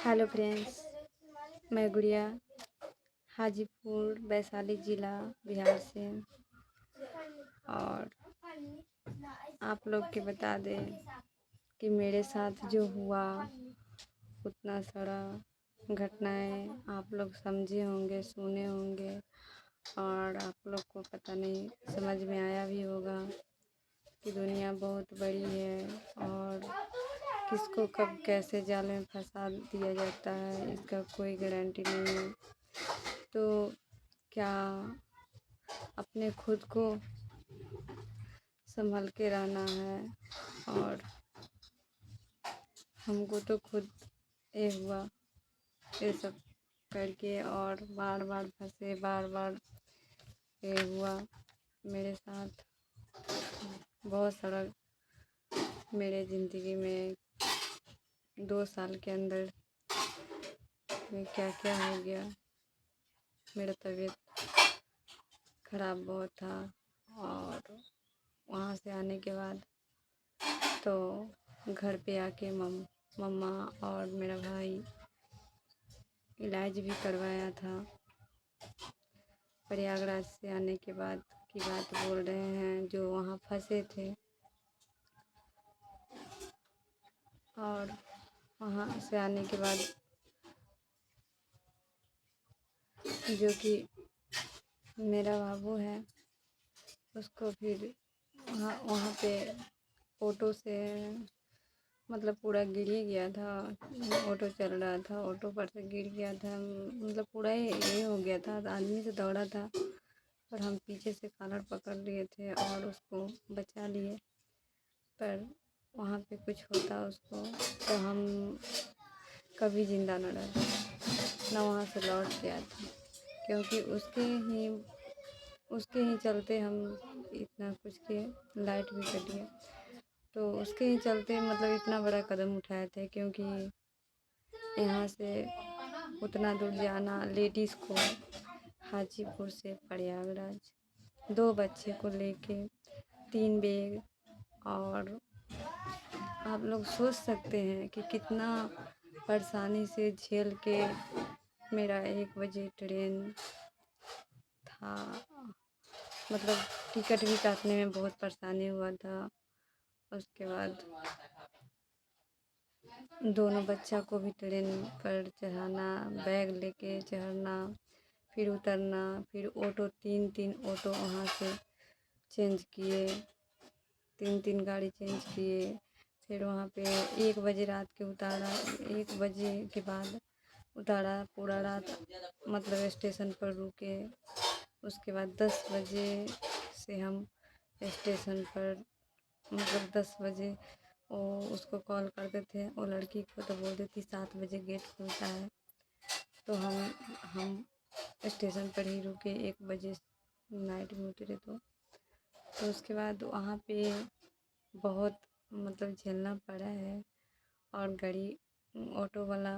Hello friends, मैं गुड़िया हाजीपुर वैशाली ज़िला बिहार से। और आप लोग के बता दें कि मेरे साथ जो हुआ उतना सारा घटनाएं आप लोग समझे होंगे, सुने होंगे और आप लोग को पता नहीं समझ में आया भी होगा कि दुनिया बहुत बड़ी है और किसको कब कैसे जाल में फंसा दिया जाता है इसका कोई गारंटी नहीं है। तो क्या अपने खुद को संभल के रहना है। और हमको तो खुद ये हुआ ये सब करके और बार बार फंसे, बार बार ये हुआ मेरे साथ। बहुत सारा मेरे ज़िंदगी में 2 साल के अंदर में क्या क्या हो गया। मेरा तबीयत ख़राब बहुत था और वहाँ से आने के बाद तो घर पे आके मम्मा और मेरा भाई इलाज भी करवाया था। प्रयागराज से आने के बाद की बात बोल रहे हैं जो वहाँ फंसे थे। और वहाँ से आने के बाद जो कि मेरा बाबू है उसको फिर वहाँ पे ऑटो से मतलब पूरा गिर ही गया था। ऑटो चल रहा था, ऑटो पर से गिर गया था, मतलब पूरा ही ये हो गया था। आदमी से दौड़ा था पर हम पीछे से कॉलर पकड़ लिए थे और उसको बचा लिए। पर वहाँ पे कुछ होता उसको तो हम कभी ज़िंदा न रहते, न वहाँ से लौट के आते, क्योंकि उसके ही चलते हम इतना कुछ किए। लाइट भी कट गया तो उसके ही चलते मतलब इतना बड़ा कदम उठाए थे, क्योंकि यहाँ से उतना दूर जाना लेडीज़ को हाजीपुर से प्रयागराज 2 बच्चे को लेके 3 बैग। और आप लोग सोच सकते हैं कि कितना परेशानी से झेल के मेरा 1 बजे ट्रेन था। मतलब टिकट भी काटने में बहुत परेशानी हुआ था। उसके बाद दोनों बच्चा को भी ट्रेन पर चढ़ाना, बैग लेके चढ़ना, फिर उतरना, फिर ऑटो 3 ऑटो वहाँ से चेंज किए, 3 गाड़ी चेंज किए। फिर वहाँ पे 1 बजे रात के उतारा, 1 बजे के बाद उतारा। पूरा रात मतलब स्टेशन पर रुके। उसके बाद 10 बजे से हम स्टेशन पर मतलब 10 बजे वो उसको कॉल करते थे, वो लड़की को तो बोलती थी 7 बजे गेट खुलता है। तो हम स्टेशन पर ही रुके 1 बजे नाइट में उतरे। तो उसके बाद वहाँ पे बहुत मतलब झेलना पड़ा है। और गाड़ी ऑटो वाला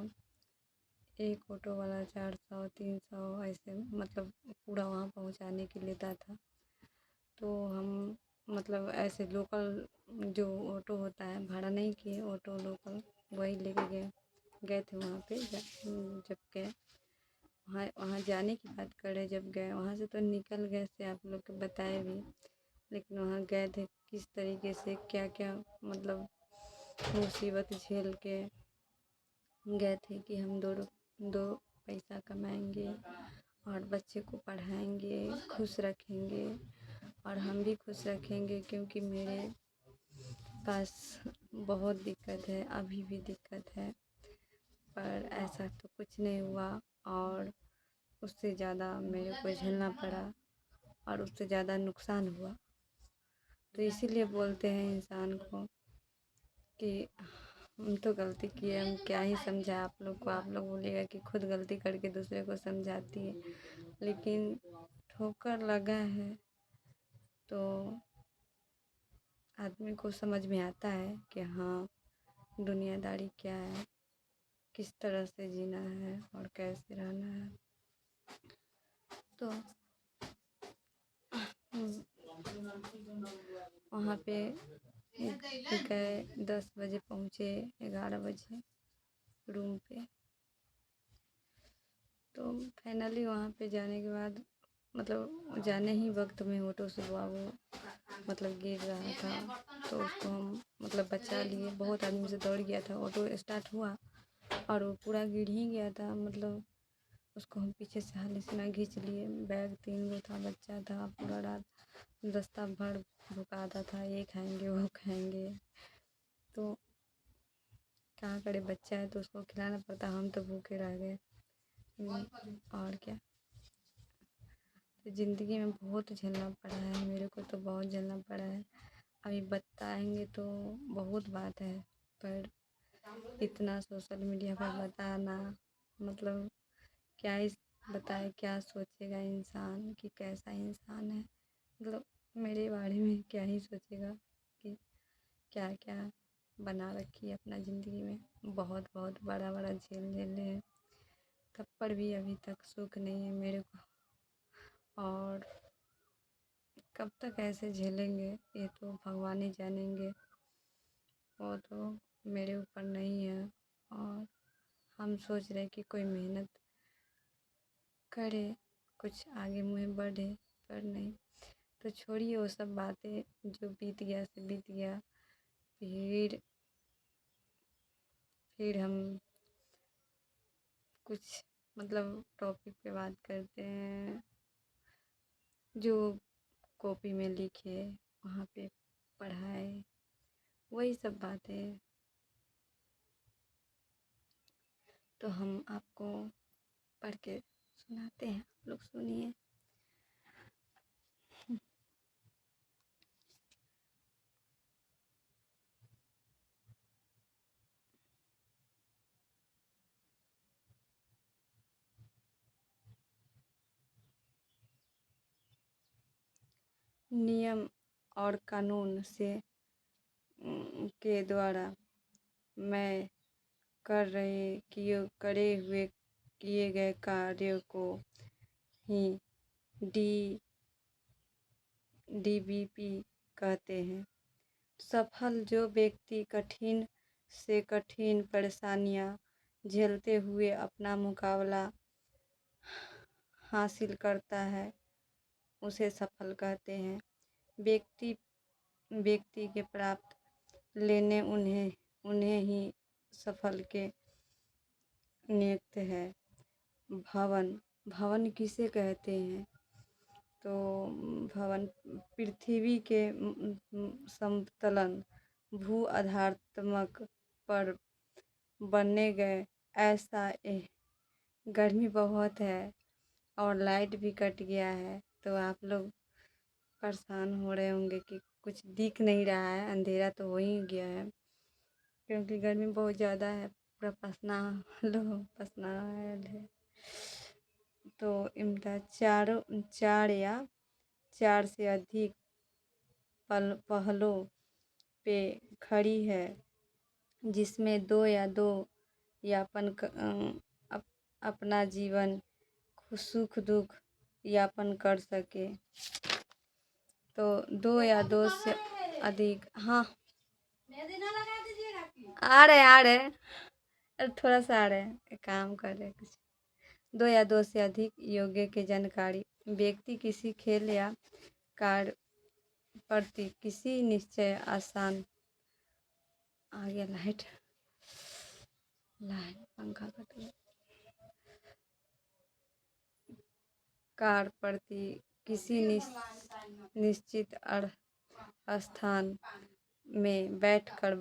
एक ऑटो वाला 400 300 ऐसे मतलब पूरा वहाँ पहुँचाने के लेता था। तो हम मतलब ऐसे लोकल जो ऑटो होता है भाड़ा नहीं किए, ऑटो लोकल वही लेके गए थे वहाँ पे। जब गए वहाँ जाने की बात करें, जब गए वहाँ से तो निकल गए से आप लोग को बताए भी, लेकिन वहाँ गए थे किस तरीके से क्या क्या मतलब मुसीबत झेल के गए थे कि हम दो पैसा कमाएंगे और बच्चे को पढ़ाएंगे, खुश रखेंगे और हम भी खुश रखेंगे। क्योंकि मेरे पास बहुत दिक्कत है, अभी भी दिक्कत है, पर ऐसा तो कुछ नहीं हुआ। और उससे ज़्यादा मेरे को झेलना पड़ा और उससे ज़्यादा नुकसान हुआ। तो इसीलिए बोलते हैं इंसान को कि हम तो गलती किए, हम क्या ही समझा आप लोग को। आप लोग बोलिएगा कि खुद गलती करके दूसरे को समझाती है, लेकिन ठोकर लगा है तो आदमी को समझ में आता है कि हाँ दुनियादारी क्या है, किस तरह से जीना है और कैसे रहना है। तो वहाँ पे गए, 10 बजे पहुँचे, 11 बजे रूम पे। तो फाइनली वहाँ पे जाने के बाद मतलब जाने ही वक्त में ऑटो से वो मतलब गिर रहा था, तो उसको हम मतलब बचा लिए। बहुत आदमी से दौड़ गया था, ऑटो स्टार्ट हुआ और वो पूरा गिर ही गया था। मतलब उसको हम पीछे से हाली से ना खींच लिए। बैग 3 गो था, बच्चा था, पूरा रात रास्ता भर भुकाता था, ये खाएंगे वो खाएंगे। तो कहाँ करे, बच्चा है तो उसको खिलाना पड़ता, हम तो भूखे रह गए। और क्या, तो ज़िंदगी में बहुत झेलना पड़ा है मेरे को, तो बहुत झेलना पड़ा है। अभी बताएंगे तो बहुत बात है, पर इतना सोशल मीडिया पर बताना मतलब क्या ही बताए, क्या सोचेगा इंसान कि कैसा इंसान है। मतलब मेरे बारे में क्या ही सोचेगा कि क्या क्या बना रखी है अपना ज़िंदगी में। बहुत बहुत बड़ा बड़ा झेल झेले हैं, तब पर भी अभी तक सुख नहीं है मेरे को। और कब तक ऐसे झेलेंगे ये तो भगवान ही जानेंगे, वो तो मेरे ऊपर नहीं है। और हम सोच रहे कि कोई मेहनत करे, कुछ आगे मुँहे बढ़े, पर नहीं। तो छोड़िए वो सब बातें, जो बीत गया से बीत गया। फिर हम कुछ मतलब टॉपिक पे बात करते हैं, जो कॉपी में लिखे वहाँ पे पढ़ाए, वही सब बातें। तो हम आपको पढ़ के सुनाते हैं, आप लोग सुनिए। नियम और कानून से के द्वारा मैं करे हुए किए गए कार्य को ही डी डीबीपी कहते हैं। सफल जो व्यक्ति कठिन से कठिन परेशानियां झेलते हुए अपना मुकाबला हासिल करता है, उसे सफल कहते हैं। व्यक्ति व्यक्ति के प्राप्त लेने उन्हें उन्हें ही सफल के नियुक्त है। भवन भवन किसे कहते हैं? तो भवन पृथ्वी के समतलन भू आधारात्मक पर बनने गए। ऐसा गर्मी बहुत है और लाइट भी कट गया है, तो आप लोग परेशान हो रहे होंगे कि कुछ दिख नहीं रहा है, अंधेरा तो हो ही गया है, क्योंकि गर्मी बहुत ज़्यादा है। पूरा पसीना लो पसीना है। तो इम्तियाज चार या चार से अधिक पहलों पे खड़ी है, जिसमें दो या दो यापन अपना जीवन सुख दुख यापन कर सके। तो दो या दो से अधिक, हाँ आ रहे थोड़ा सा आ रहे हैं, एक काम कर रहे कुछ। दो या दो से अधिक योग्य की जानकारी व्यक्ति किसी खेल या कार्य प्रति किसी निश्चय आसान आ गया। लाइट पंखा कट गया। कार्य प्रति किसी निश्चित स्थान में बैठकर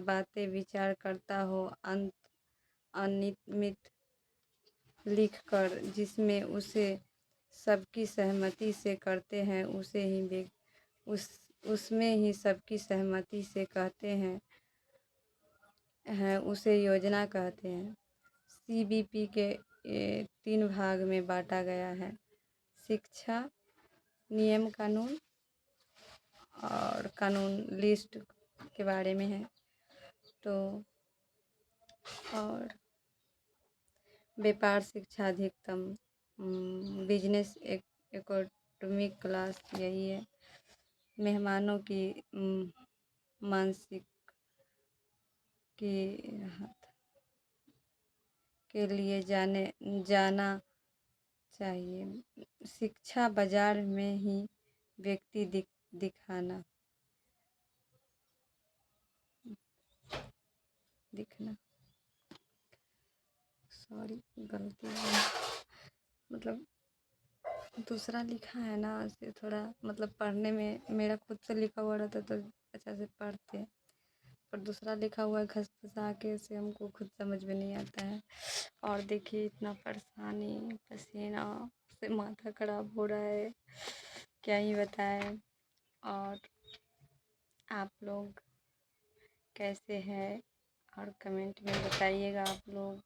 बातें विचार करता हो, अनियमित लिखकर जिसमें उसे सबकी सहमति से करते हैं, उसमें ही सबकी सहमति से कहते हैं उसे योजना कहते हैं। सीबीपी के 3 भाग में बांटा गया है। शिक्षा, नियम कानून और कानून लिस्ट के बारे में है। तो और व्यापार शिक्षा अधिकतम, बिजनेस इकोनॉमिक क्लास यही है। मेहमानों की मानसिक की के लिए जाना चाहिए। शिक्षा बाजार में ही व्यक्ति दिखाना दिखना सॉरी गलती है, मतलब दूसरा लिखा है ना इसे थोड़ा मतलब पढ़ने में मेरा खुद से लिखा हुआ रहता तो अच्छा से पढ़ते, पर दूसरा लिखा हुआ है घसघसा के उसे हमको खुद समझ में नहीं आता है। और देखिए इतना परेशानी पसीना से माथा खराब हो रहा है, क्या ही बताएं। और आप लोग कैसे हैं और कमेंट में बताइएगा आप लोग,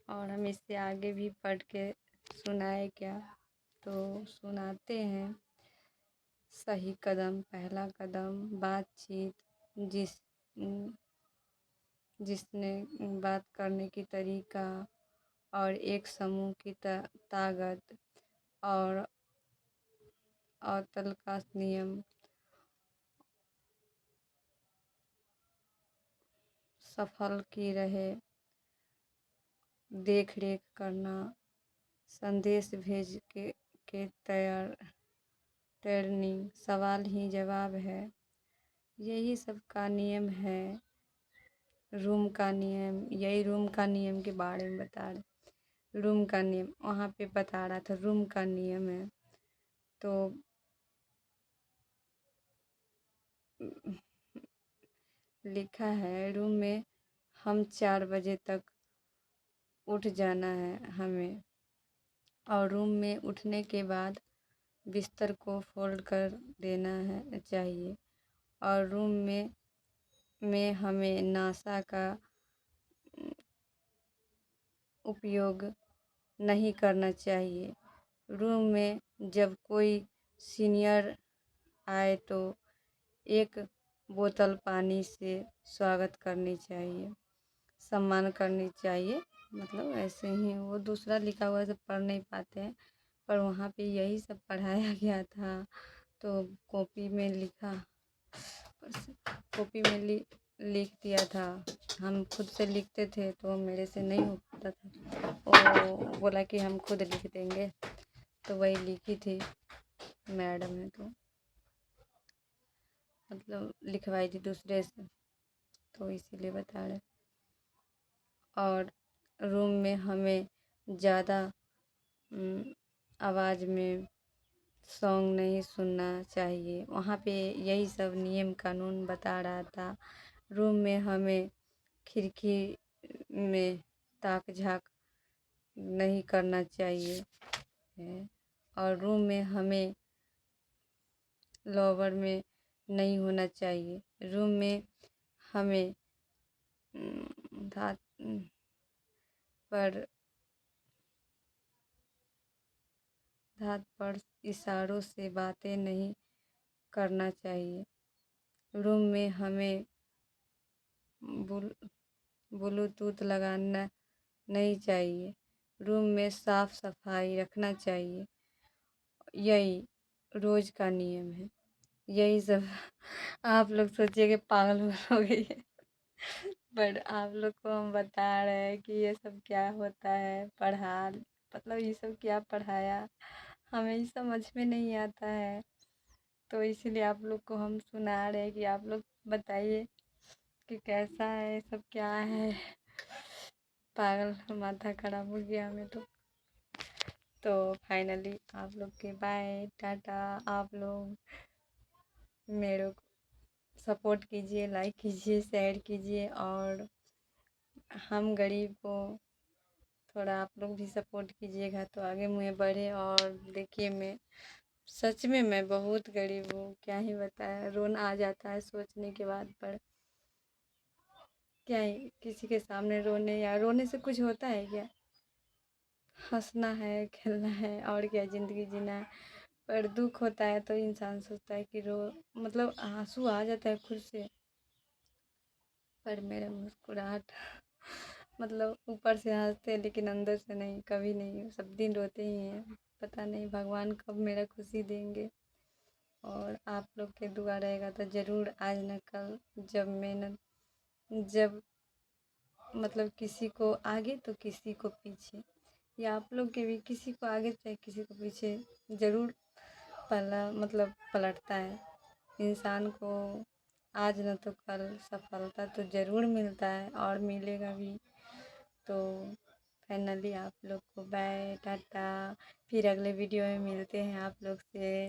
और हम इससे आगे भी पढ़ के सुनाए क्या तो सुनाते हैं। सही कदम, पहला कदम, बातचीत जिसने बात करने की तरीका और एक समूह की ताकत और अवतल का नियम सफल की रहे देख रेख करना, संदेश भेज के तैरनी, सवाल ही जवाब है, यही सब का नियम है। रूम का नियम, यही रूम का नियम के बारे में बता रहे, रूम का नियम वहाँ पे बता रहा था, रूम का नियम है। तो लिखा है रूम में हम 4 बजे तक उठ जाना है हमें, और रूम में उठने के बाद बिस्तर को फोल्ड कर देना है चाहिए, और रूम में हमें नासा का उपयोग नहीं करना चाहिए। रूम में जब कोई सीनियर आए तो एक बोतल पानी से स्वागत करनी चाहिए, सम्मान करनी चाहिए। मतलब ऐसे ही वो दूसरा लिखा हुआ है सब पढ़ नहीं पाते हैं, पर वहाँ पे यही सब पढ़ाया गया था। तो कॉपी में लिखा, कॉपी में लिख दिया था। हम खुद से लिखते थे तो मेरे से नहीं हो पाता था, वो बोला कि हम खुद लिख देंगे, तो वही लिखी थी मैडम ने, तो मतलब लिखवाई थी दूसरे से, तो इसीलिए बता रहे। और रूम में हमें ज़्यादा आवाज़ में सॉन्ग नहीं सुनना चाहिए, वहाँ पे यही सब नियम कानून बता रहा था। रूम में हमें खिड़की में ताक झाँक नहीं करना चाहिए है, और रूम में हमें लोअर में नहीं होना चाहिए। रूम में हमें धात पर धात पर इशारों से बातें नहीं करना चाहिए। रूम में हमें ब्लूटूथ लगाना नहीं चाहिए। रूम में साफ सफाई रखना चाहिए, यही रोज़ का नियम है। यही सब आप लोग सोचिए कि पागल हो गई है, पर आप लोग को हम बता रहे हैं कि ये सब क्या होता है, पढ़ा मतलब ये सब क्या पढ़ाया, हमें ही समझ में नहीं आता है, तो इसीलिए आप लोग को हम सुना रहे हैं कि आप लोग बताइए कि कैसा है ये सब क्या है। पागल माथा खराब हो गया हमें तो फाइनली आप लोग के बाय टाटा। आप लोग मेरे को सपोर्ट कीजिए, लाइक कीजिए, शेयर कीजिए, और हम गरीब को थोड़ा आप लोग भी सपोर्ट कीजिएगा तो आगे मुझे बढ़े। और देखिए मैं सच में मैं बहुत गरीब हूँ, क्या ही बताया, रोना आ जाता है सोचने के बाद, पर क्या ही किसी के सामने रोने या रोने से कुछ होता है क्या, हंसना है खेलना है और क्या ज़िंदगी जीना है। पर दुख होता है तो इंसान सोचता है कि रो, मतलब आंसू आ जाता है खुद से, पर मेरा मुस्कुराहट मतलब ऊपर से हंसते हैं लेकिन अंदर से नहीं, कभी नहीं, सब दिन रोते ही हैं। पता नहीं भगवान कब मेरा खुशी देंगे, और आप लोग के दुआ रहेगा तो ज़रूर आज न कल जब मतलब किसी को आगे तो किसी को पीछे, या आप लोग के भी किसी को आगे चाहे किसी को पीछे ज़रूर पलटता है। इंसान को आज न तो कल सफलता तो ज़रूर मिलता है और मिलेगा भी। तो फाइनली आप लोग को बाय टाटा, फिर अगले वीडियो में मिलते हैं आप लोग से।